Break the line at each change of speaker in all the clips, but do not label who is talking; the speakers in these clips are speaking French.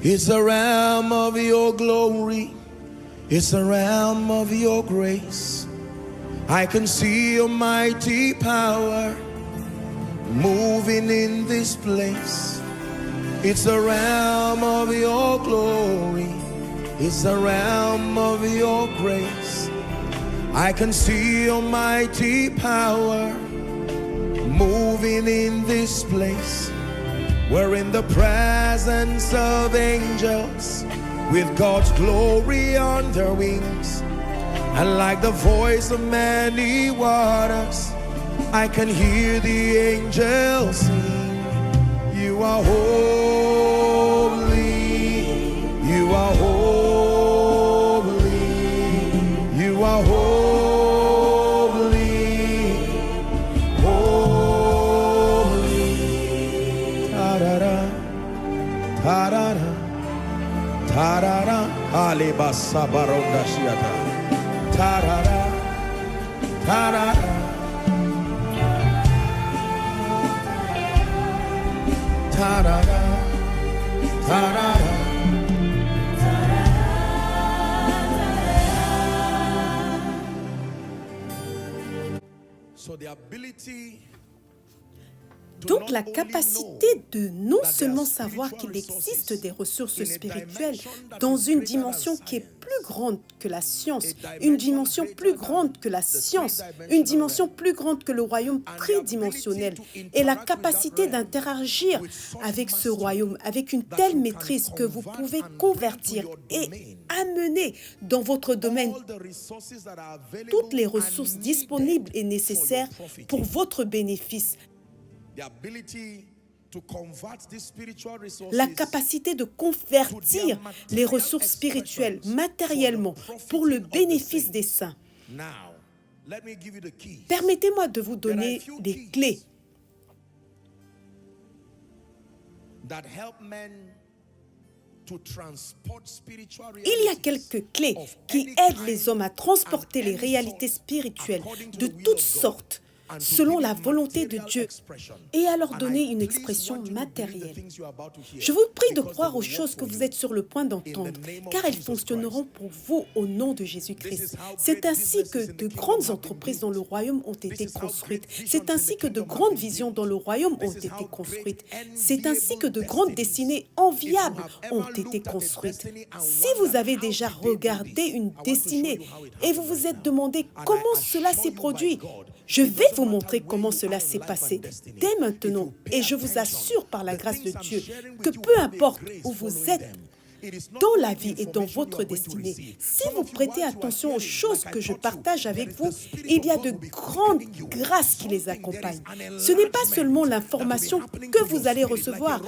It's a realm of your glory. It's a realm of your grace. I can see your mighty power moving in this place. It's a realm of your glory. It's a realm of your grace. I can see your mighty power moving in this place. We're in the presence of angels with God's glory on their wings. And like the voice of many waters, I can hear the angels sing. You are holy. You are holy. You are holy. Holy. Ta-da-da. Ta-da-da. Ta-da-da. Alibasa baronda shiata. Ta-da-da. Ta-da-da. Ta-da-da. Ta-da-da. So the ability.
Donc la capacité de non seulement savoir qu'il existe des ressources spirituelles dans une dimension qui est plus grande que la science, une dimension plus grande que la science, une dimension plus grande que le royaume tridimensionnel, et la capacité d'interagir avec ce royaume avec une telle maîtrise que vous pouvez convertir et amener dans votre domaine toutes les ressources disponibles et nécessaires pour votre bénéfice. La capacité de convertir les ressources spirituelles matériellement pour le bénéfice des saints. Permettez-moi de vous donner des clés il y a quelques clés qui aident les hommes à transporter les réalités spirituelles de toutes sortes selon la volonté de Dieu et à leur donner une expression matérielle. Je vous prie de croire aux choses que vous êtes sur le point d'entendre, car elles fonctionneront pour vous au nom de Jésus-Christ. C'est ainsi que de grandes entreprises dans le royaume ont été construites. C'est ainsi que de grandes visions dans le royaume ont été construites. C'est ainsi que de grandes destinées enviables ont été construites. Si vous avez déjà regardé une destinée et vous vous êtes demandé comment cela s'est produit, je vais vous montrer comment cela s'est passé dès maintenant et je vous assure par la grâce de Dieu que peu importe où vous êtes dans la vie et dans votre destinée, si vous prêtez attention aux choses que je partage avec vous, il y a de grandes grâces qui les accompagnent. Ce n'est pas seulement l'information que vous allez recevoir.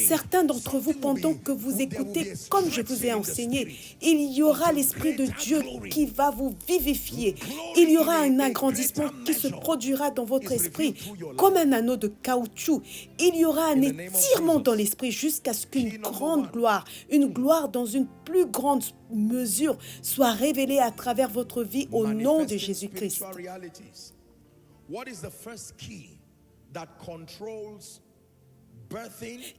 Certains d'entre vous, pendant que vous écoutez, comme je vous ai enseigné, il y aura l'Esprit de Dieu qui va vous vivifier. Il y aura un agrandissement qui se produira dans votre esprit comme un anneau de caoutchouc. Il y aura un étirement dans l'esprit jusqu'à ce qu'une grande gloire, une gloire dans une plus grande mesure soit révélée à travers votre vie au nom de Jésus-Christ.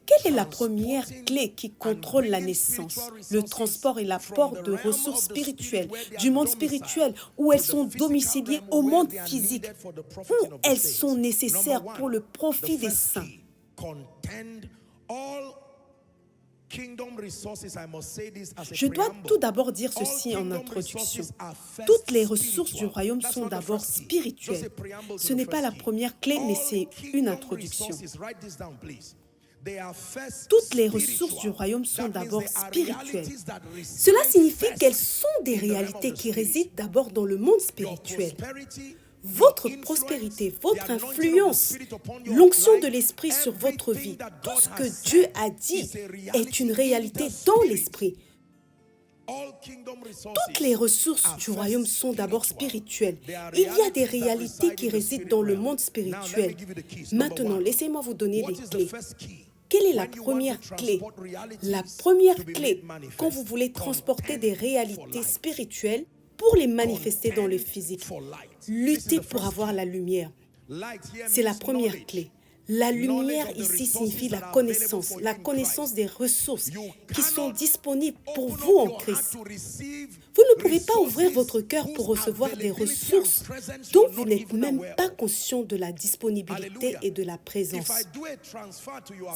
Quelle est la première clé qui contrôle la naissance, le transport et l'apport de ressources spirituelles, du monde spirituel, où elles sont domiciliées au monde physique, où elles sont nécessaires pour le profit des saints? Je dois tout d'abord dire ceci en introduction. Toutes les ressources du royaume sont d'abord spirituelles. Ce n'est pas la première clé, mais c'est une introduction. Toutes les ressources du royaume sont d'abord spirituelles. Cela signifie qu'elles sont des réalités qui résident d'abord dans le monde spirituel. Votre prospérité, votre influence, l'onction de l'Esprit sur votre vie, tout ce que Dieu a dit est une réalité dans l'Esprit. Toutes les ressources du royaume sont d'abord spirituelles. Il y a des réalités qui résident dans le monde spirituel. Maintenant, laissez-moi vous donner les clés. Quelle est la première clé? La première clé, quand vous voulez transporter des réalités spirituelles, pour les manifester dans le physique, lutter pour avoir la lumière. C'est la première clé. La lumière ici signifie la connaissance des ressources qui sont disponibles pour vous en Christ. Vous ne pouvez pas ouvrir votre cœur pour recevoir des ressources dont vous n'êtes même pas conscient de la disponibilité et de la présence.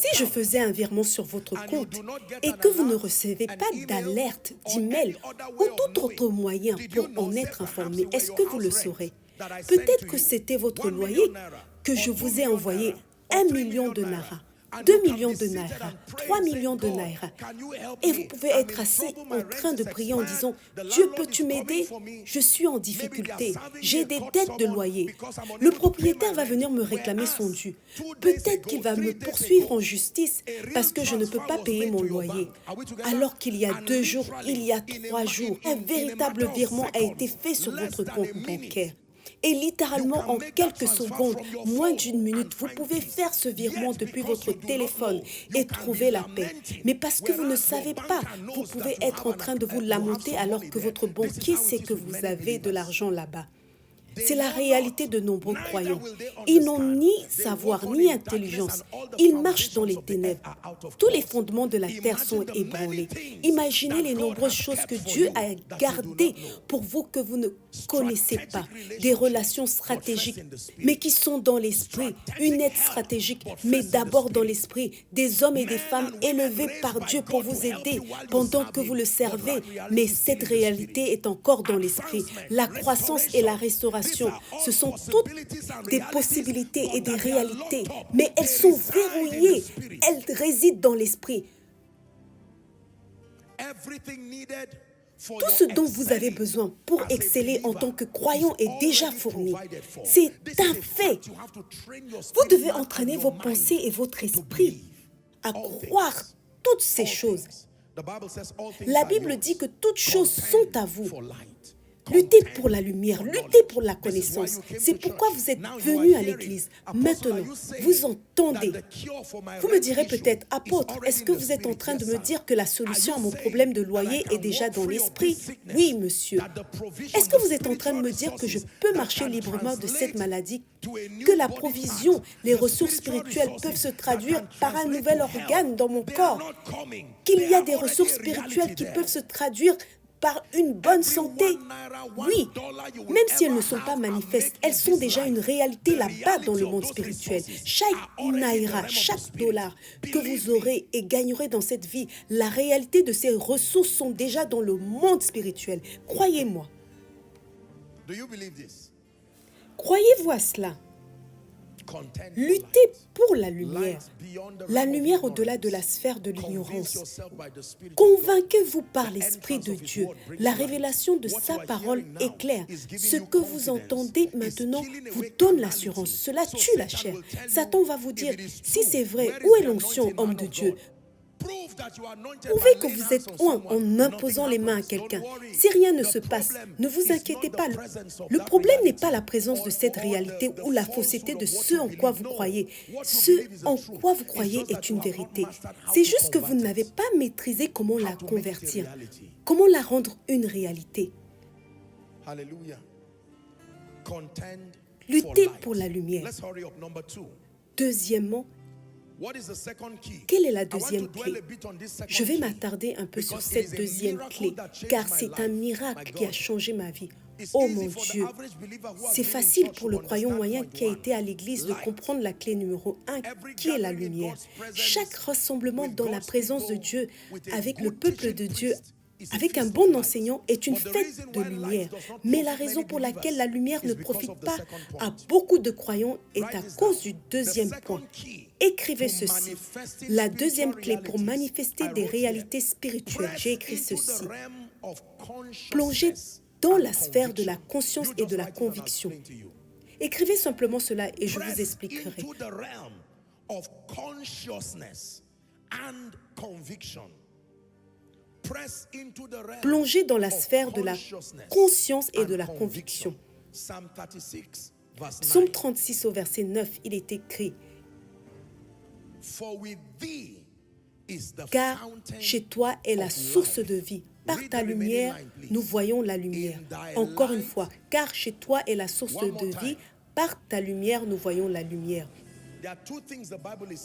Si je faisais un virement sur votre compte et que vous ne recevez pas d'alerte, d'email ou tout autre moyen pour en être informé, est-ce que vous le saurez? Peut-être que c'était votre loyer que je vous ai envoyé 1 million de naira, 2 millions de naira, 3 millions de naira. Et vous pouvez être assis en train de prier en disant « Dieu, peux-tu m'aider? Je suis en difficulté, j'ai des dettes de loyer. Le propriétaire va venir me réclamer son dû. Peut-être qu'il va me poursuivre en justice parce que je ne peux pas payer mon loyer. » Alors qu'il y a 2 jours, il y a 3 jours, un véritable virement a été fait sur votre compte bancaire. Et littéralement, en quelques secondes, moins d'une minute, vous pouvez faire ce virement depuis votre téléphone et trouver la paix. Mais parce que vous ne savez pas, vous pouvez être en train de vous lamenter alors que votre banquier sait que vous avez de l'argent là-bas. C'est la réalité de nombreux croyants. Ils n'ont ni savoir ni intelligence. Ils marchent dans les ténèbres. Tous les fondements de la terre sont ébranlés. Imaginez les nombreuses choses que Dieu a gardées pour vous que vous ne connaissez pas. Des relations stratégiques, mais qui sont dans l'esprit. Une aide stratégique, mais d'abord dans l'esprit. Des hommes et des femmes élevés par Dieu pour vous aider pendant que vous le servez. Mais cette réalité est encore dans l'esprit. La croissance et la restauration, ce sont toutes des possibilités et des réalités, mais elles sont verrouillées, elles résident dans l'esprit. Tout ce dont vous avez besoin pour exceller en tant que croyant est déjà fourni. C'est un fait. Vous devez entraîner vos pensées et votre esprit à croire toutes ces choses. La Bible dit que toutes choses sont à vous. Luttez pour la lumière, luttez pour la connaissance. C'est pourquoi vous êtes venus à l'église. Maintenant, vous entendez. Vous me direz peut-être, apôtre, est-ce que vous êtes en train de me dire que la solution à mon problème de loyer est déjà dans l'esprit? Oui, monsieur. Est-ce que vous êtes en train de me dire que je peux marcher librement de cette maladie? Que la provision, les ressources spirituelles peuvent se traduire par un nouvel organe dans mon corps? Qu'il y a des ressources spirituelles qui peuvent se traduire par une bonne santé? Oui, même si elles ne sont pas manifestes, elles sont déjà une réalité là-bas dans le monde spirituel. Chaque naira, chaque dollar que vous aurez et gagnerez dans cette vie, la réalité de ces ressources sont déjà dans le monde spirituel. Croyez-moi. Croyez-vous à cela? Luttez pour la lumière au-delà de la sphère de l'ignorance. Convainquez-vous par l'Esprit de Dieu. La révélation de sa parole est claire. Ce que vous entendez maintenant vous donne l'assurance. Cela tue la chair. Satan va vous dire, si c'est vrai, où est l'onction, homme de Dieu? Prouvez que vous êtes oint en imposant les mains à quelqu'un. Si rien ne se passe, ne vous inquiétez pas. Le problème n'est pas la présence de cette réalité ou la fausseté de ce en quoi vous croyez. Ce en quoi vous croyez est une vérité. C'est juste que vous n'avez pas maîtrisé comment la convertir, comment la rendre une réalité. Luttez pour la lumière. Deuxièmement, quelle est la deuxième clé? Je vais m'attarder un peu sur cette deuxième clé, car c'est un miracle qui a changé ma vie. Oh mon Dieu! C'est facile pour le croyant moyen qui a été à l'église de comprendre la clé numéro 1, qui est la lumière. Chaque rassemblement dans la présence de Dieu, avec le peuple de Dieu, avec un bon enseignant, est une fête de lumière. Mais la raison pour laquelle la lumière ne profite pas à beaucoup de croyants est à cause du deuxième point. Écrivez ceci. La deuxième clé pour manifester des réalités spirituelles, j'ai écrit ceci. Plongez dans la sphère de la conscience et de la conviction. Écrivez simplement cela et je vous expliquerai. Plongez dans la sphère de la conscience et de la conviction. Psaume 36 au verset 9, il est écrit: car chez toi est la source de vie. Par ta lumière, nous voyons la lumière. Encore une fois, car chez toi est la source de vie. Par ta lumière, nous voyons la lumière.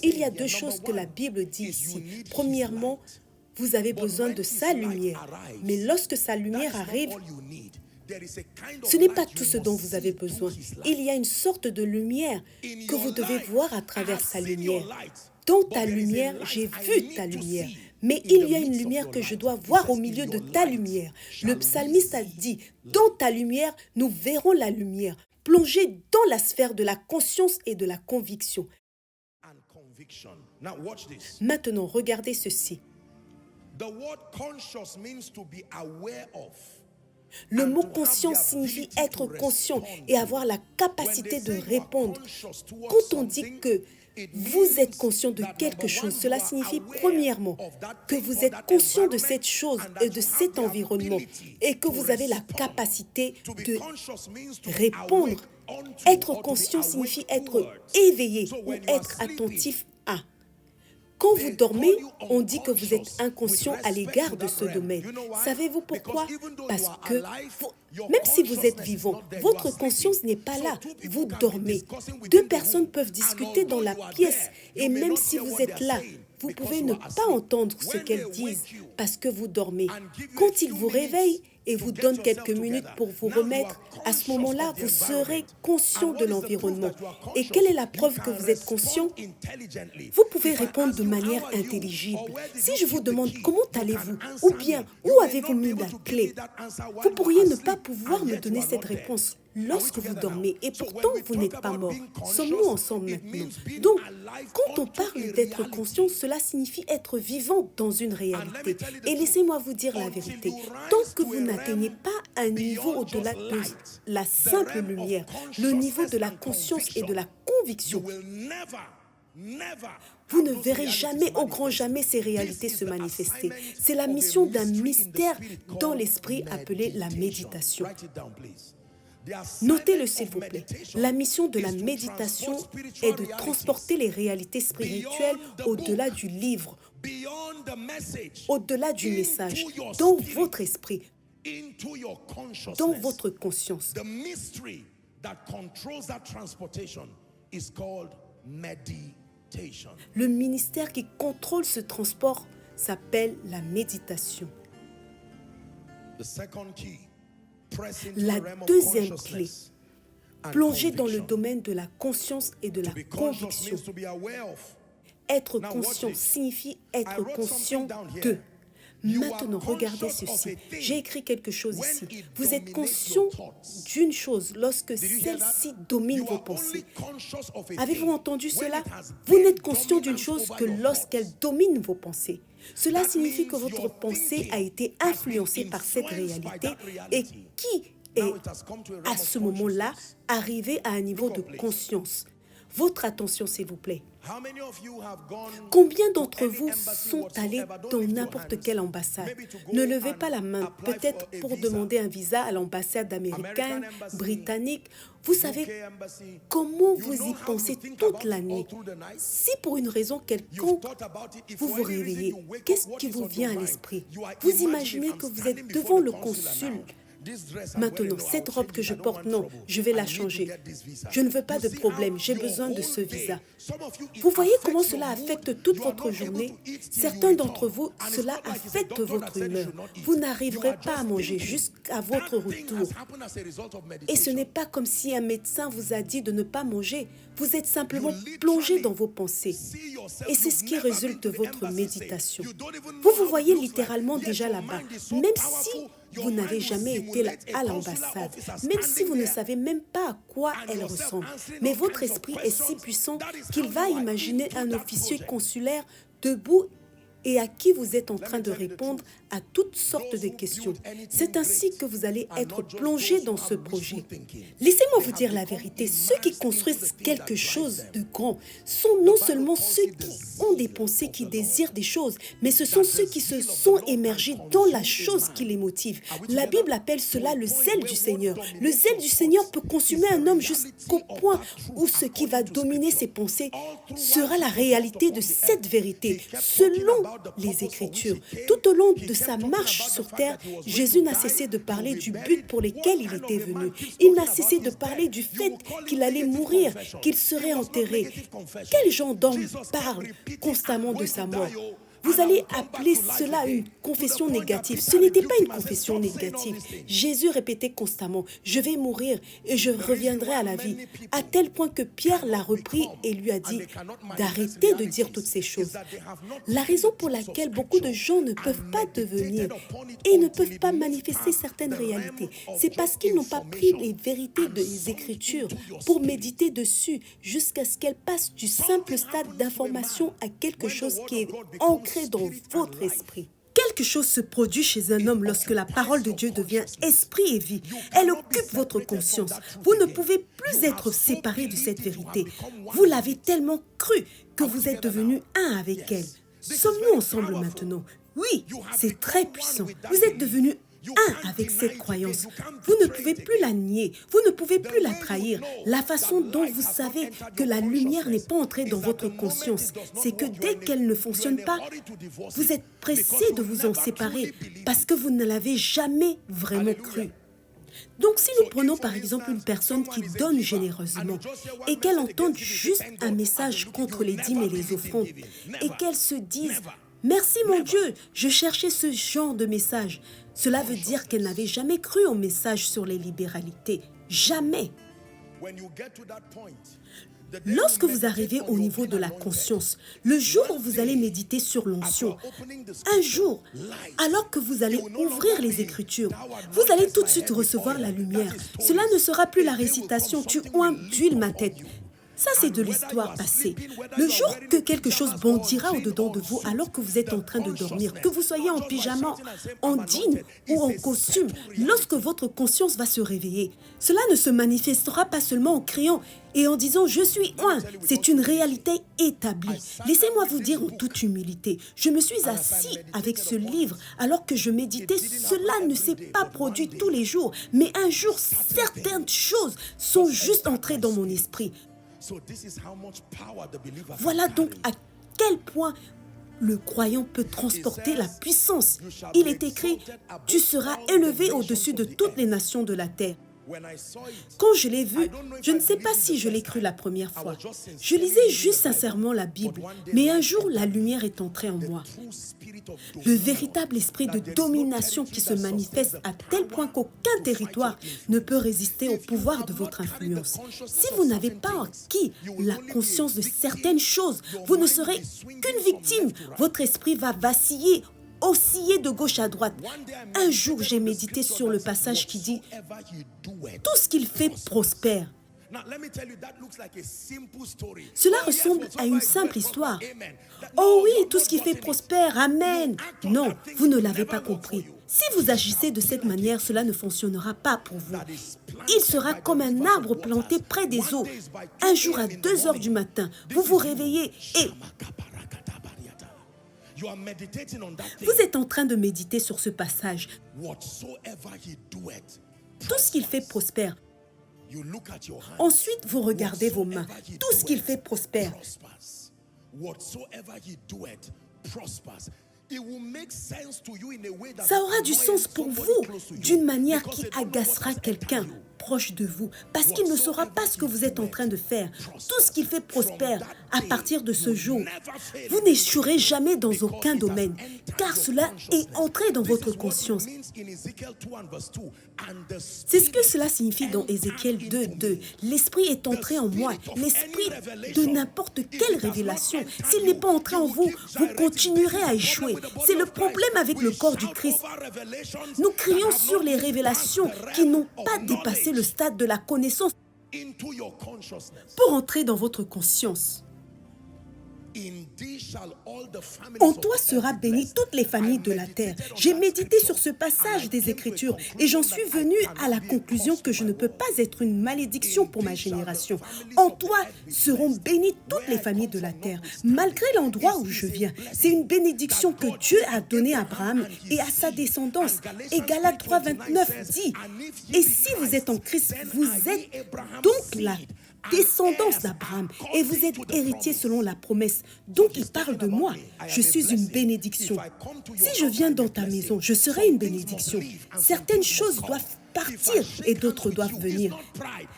Il y a deux choses que la Bible dit ici. Premièrement, vous avez besoin de sa lumière. Mais lorsque sa lumière arrive, ce n'est pas tout ce dont vous avez besoin. Il y a une sorte de lumière que vous devez voir à travers sa lumière. Dans ta lumière, j'ai vu ta lumière. Mais il y a une lumière que je dois voir au milieu de ta lumière. Le psalmiste a dit, dans ta lumière, nous verrons la lumière. Plongez dans la sphère de la conscience et de la conviction. Maintenant, regardez ceci. Le mot conscient signifie être conscient et avoir la capacité de répondre. Quand on dit que vous êtes conscient de quelque chose, cela signifie premièrement que vous êtes conscient de cette chose et de cet environnement et que vous avez la capacité de répondre. Être conscient signifie être éveillé ou être attentif à. Quand vous dormez, on dit que vous êtes inconscient à l'égard de ce domaine. Savez-vous pourquoi? Parce que même si vous êtes vivant, votre conscience n'est pas là. Vous dormez. Deux personnes peuvent discuter dans la pièce et même si vous êtes là, vous pouvez ne pas entendre ce qu'elles disent parce que vous dormez. Quand ils vous réveillent et vous donnent quelques minutes pour vous remettre, à ce moment-là, vous serez conscient de l'environnement. Et quelle est la preuve que vous êtes conscient? Vous pouvez répondre de manière intelligible. Si je vous demande comment allez-vous, ou bien où avez-vous mis la clé, vous pourriez ne pas pouvoir me donner cette réponse lorsque vous dormez et pourtant vous n'êtes pas mort. Sommes-nous ensemble maintenant? Donc, quand on parle d'être conscient, cela signifie être vivant dans une réalité. Et laissez-moi vous dire la vérité. Tant que vous n'atteignez pas un niveau au-delà de la simple lumière, le niveau de la conscience et de la conviction, vous ne verrez jamais, au grand jamais, ces réalités se manifester. C'est la mission d'un mystère dans l'esprit appelé la méditation. Notez-le s'il vous plaît. La mission de la méditation est de transporter les réalités spirituelles au-delà du livre, au-delà du message, dans votre esprit, dans votre conscience. Le ministère qui contrôle ce transport s'appelle la méditation. La deuxième clé, plonger dans le domaine de la conscience et de la conviction. Être conscient signifie être conscient de. Maintenant, regardez ceci. J'ai écrit quelque chose ici. Vous êtes conscient d'une chose lorsque celle-ci domine vos pensées. Avez-vous entendu cela? Vous n'êtes conscient d'une chose que lorsqu'elle domine vos pensées. Cela signifie que votre pensée a été influencée par cette réalité et qui est à ce moment-là arrivé à un niveau de conscience. Votre attention, s'il vous plaît. Combien d'entre vous sont allés dans n'importe quelle ambassade? Ne levez pas la main, peut-être pour demander un visa à l'ambassade américaine, britannique. Vous savez comment vous y pensez toute la nuit. Si pour une raison quelconque, vous vous réveillez, qu'est-ce qui vous vient à l'esprit? Vous imaginez que vous êtes devant le consul. Maintenant, cette robe que je porte, non, je vais la changer. Je ne veux pas de problème, j'ai besoin de ce visa. Vous voyez comment cela affecte toute votre journée? Certains d'entre vous, cela affecte votre humeur. Vous n'arriverez pas à manger jusqu'à votre retour. Et ce n'est pas comme si un médecin vous a dit de ne pas manger. Vous êtes simplement plongé dans vos pensées. Et c'est ce qui résulte de votre méditation. Vous vous voyez littéralement déjà là-bas, même si vous n'avez jamais été à l'ambassade, même si vous ne savez même pas à quoi elle ressemble. Mais votre esprit est si puissant qu'il va imaginer un officier consulaire debout et à qui vous êtes en train de répondre à toutes sortes de questions. C'est ainsi que vous allez être plongé dans ce projet. Laissez-moi vous dire la vérité, ceux qui construisent quelque chose de grand sont non seulement ceux qui ont des pensées, qui désirent des choses, mais ce sont ceux qui se sont émergés dans la chose qui les motive. La Bible appelle cela le zèle du Seigneur. Le zèle du Seigneur peut consumer un homme jusqu'au point où ce qui va dominer ses pensées sera la réalité de cette vérité, selon les Écritures. Tout au long de sa marche sur terre, Jésus n'a cessé de parler du but pour lequel il était venu. Il n'a cessé de parler du fait qu'il allait mourir, qu'il serait enterré. Quel genre d'homme parle constamment de sa mort? Vous allez appeler cela une confession négative. Ce n'était pas une confession négative. Jésus répétait constamment, « Je vais mourir et je reviendrai à la vie », à tel point que Pierre l'a repris et lui a dit d'arrêter de dire toutes ces choses. La raison pour laquelle beaucoup de gens ne peuvent pas devenir et ne peuvent pas manifester certaines réalités, c'est parce qu'ils n'ont pas pris les vérités des Écritures pour méditer dessus jusqu'à ce qu'elles passent du simple stade d'information à quelque chose qui est ancré dans votre esprit. Quelque chose se produit chez un homme lorsque la parole de Dieu devient esprit et vie. Elle occupe votre conscience. Vous ne pouvez plus être séparé de cette vérité. Vous l'avez tellement cru que vous êtes devenu un avec elle. Sommes-nous ensemble maintenant? Oui, c'est très puissant. Vous êtes devenu un avec cette croyance. Vous ne pouvez plus la nier, vous ne pouvez plus la trahir. La façon dont vous savez que la lumière n'est pas entrée dans votre conscience, c'est que dès qu'elle ne fonctionne pas, vous êtes pressé de vous en séparer parce que vous ne l'avez jamais vraiment cru. Donc si nous prenons par exemple une personne qui donne généreusement et qu'elle entende juste un message contre les dîmes et les offrandes et qu'elle se dise « Merci mon Dieu, je cherchais ce genre de message », cela veut dire qu'elle n'avait jamais cru au message sur les libéralités. Jamais. Lorsque vous arrivez au niveau de la conscience, le jour où vous allez méditer sur l'onction, un jour, alors que vous allez ouvrir les Écritures, vous allez tout de suite recevoir la lumière. Cela ne sera plus la récitation « Tu oins d'huile ma tête ». Ça, c'est de l'histoire passée. Le jour que quelque chose bondira au-dedans de vous alors que vous êtes en train de dormir, que vous soyez en pyjama, en jean ou en costume, lorsque votre conscience va se réveiller, cela ne se manifestera pas seulement en criant et en disant « Je suis oint ». C'est une réalité établie. Laissez-moi vous dire en toute humilité, je me suis assis avec ce livre alors que je méditais. Cela ne s'est pas produit tous les jours, mais un jour, certaines choses sont juste entrées dans mon esprit. Voilà donc à quel point le croyant peut transporter la puissance. Il est écrit, tu seras élevé au-dessus de toutes les nations de la terre. Quand je l'ai vu, je ne sais pas si je l'ai cru la première fois. Je lisais juste sincèrement la Bible, mais un jour, la lumière est entrée en moi. Le véritable esprit de domination qui se manifeste à tel point qu'aucun territoire ne peut résister au pouvoir de votre influence. Si vous n'avez pas acquis la conscience de certaines choses, vous ne serez qu'une victime. Votre esprit va vaciller, osciller de gauche à droite. Un jour, j'ai médité sur le passage qui dit « Tout ce qu'il fait prospère ». Cela ressemble à une simple histoire. Oh oui, tout ce qui fait prospère, amen. Non, vous ne l'avez pas compris. Si vous agissez de cette manière, cela ne fonctionnera pas pour vous. Il sera comme un arbre planté près des eaux. Un jour à 2 heures du matin, vous vous réveillez et vous êtes en train de méditer sur ce passage. Tout ce qu'il fait prospère. Ensuite, vous regardez vos mains. Tout ce qu'il fait prospère. Ça aura du sens pour vous d'une manière qui agacera quelqu'un proche de vous parce qu'il ne saura pas ce que vous êtes en train de faire. Tout ce qu'il fait prospère à partir de ce jour. Vous n'échouerez jamais dans aucun domaine car cela est entré dans votre conscience. C'est ce que cela signifie dans Ézéchiel 2:2. L'esprit est entré en moi. L'esprit de n'importe quelle révélation. S'il n'est pas entré en vous, vous continuerez à échouer. C'est le problème avec le corps du Christ. Nous crions sur les révélations qui n'ont pas dépassé le stade de la connaissance pour entrer dans votre conscience. En toi sera bénie toutes les familles de la terre. J'ai médité sur ce passage des Écritures et j'en suis venu à la conclusion que je ne peux pas être une malédiction pour ma génération. En toi seront bénies toutes les familles de la terre. Malgré l'endroit où je viens, c'est une bénédiction que Dieu a donnée à Abraham et à sa descendance. Et Galates 3:29 dit, « Et si vous êtes en Christ, vous êtes donc la descendance d'Abraham et vous êtes héritier selon la promesse. Donc il parle de moi. Je suis une bénédiction. Si je viens dans ta maison, je serai une bénédiction. Certaines choses doivent partir et d'autres doivent venir.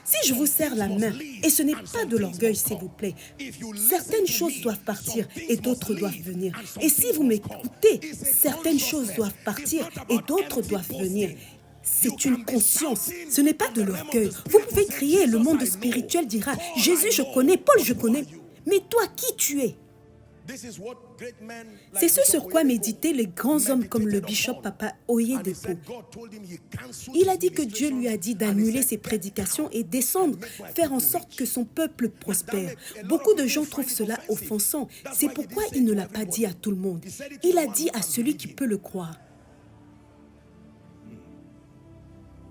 Si je vous serre la main, et ce n'est pas de l'orgueil, s'il vous plaît, certaines choses doivent partir et d'autres doivent venir. Et si vous m'écoutez, certaines choses doivent partir et d'autres doivent venir. C'est une conscience, ce n'est pas de l'orgueil. Vous pouvez crier, le monde spirituel dira, Jésus je connais, Paul je connais, mais toi qui tu es? C'est ce sur quoi méditaient les grands hommes comme le bishop Papa Oyedepo. Il a dit que Dieu lui a dit d'annuler ses prédications et descendre, faire en sorte que son peuple prospère. Beaucoup de gens trouvent cela offensant. C'est pourquoi il ne l'a pas dit à tout le monde. Il a dit à celui qui peut le croire.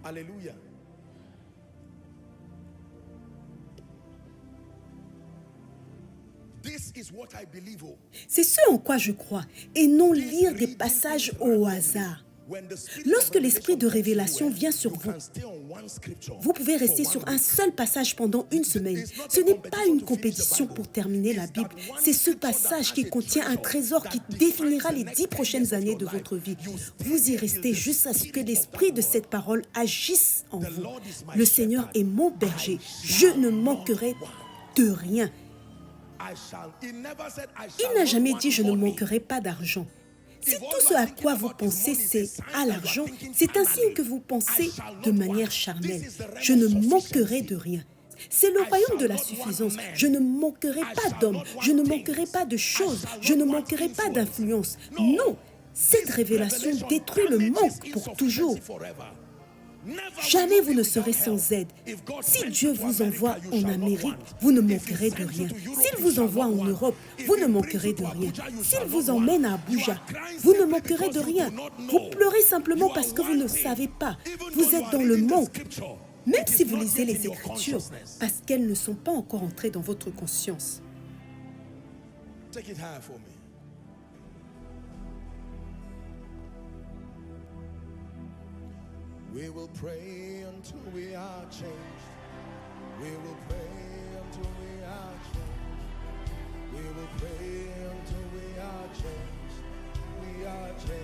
Alléluia.
C'est ce en quoi je crois, et non lire des passages au hasard. Lorsque l'esprit de révélation vient sur vous, vous pouvez rester sur un seul passage pendant une semaine. Ce n'est pas une compétition pour terminer la Bible. C'est ce passage qui contient un trésor qui définira les 10 prochaines années de votre vie. Vous y restez jusqu'à ce que l'esprit de cette parole agisse en vous. Le Seigneur est mon berger. Je ne manquerai de rien. Il n'a jamais dit « je ne manquerai pas d'argent ». Si tout ce à quoi vous pensez, c'est à l'argent, c'est un signe que vous pensez de manière charnelle. Je ne manquerai de rien. C'est le royaume de la suffisance. Je ne manquerai pas d'hommes, je ne manquerai pas de choses, je ne manquerai pas d'influence. Non, cette révélation détruit le manque pour toujours. Jamais vous ne serez sans aide. Si Dieu vous envoie en Amérique, vous ne manquerez de rien. S'il vous envoie en Europe, vous ne manquerez de rien. S'il vous emmène à Abuja, vous ne manquerez de rien. Vous pleurez simplement parce que vous ne savez pas. Vous êtes dans le manque. Même si vous lisez les Écritures, parce qu'elles ne sont pas encore entrées dans votre conscience.
Take it high for me. We will pray until we are changed. We will pray until we are changed. We will pray until we are changed. We are changed.